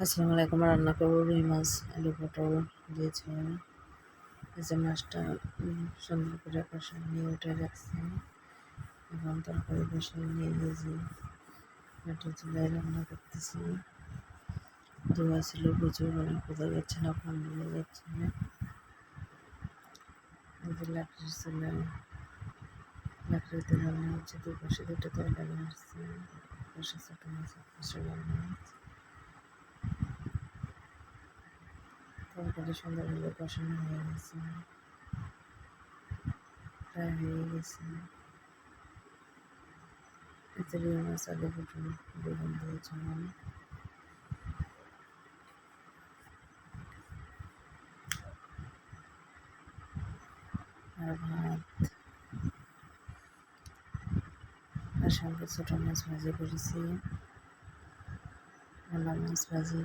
আসসালামু আলাইকুম। রান্না করবো রুই মাছ, আলু পটল দিয়েছি। এই যে মাছটা সুন্দর করে কষায় নিয়ে উঠে রাখছি। এখন তরকারি বসিয়ে নিয়ে যে মাটির চুলায় রান্না করতেছি। ধোয়া ছিল প্রচুর, অনেক বোঝা যাচ্ছে না, ফোন বোঝা যাচ্ছে না। এই যে লাকড়ির চুলায় লাকড়িতে রান্না হচ্ছে, দুপাশে দুটো তরকারি আসছে, পাশে ছোটো মাছ, পাশে বড় মাছ। তরকারি সুন্দরভাবে কষানো হয়ে গেছে, প্রায় হয়ে গেছে। এতে রুই মাছ, আলু পটল বেগুন দিয়ে ঝোল, আর ভাত, আর সঙ্গে ছোটো মাছ ভাজি করেছি, ভোলা মাছ ভাজি।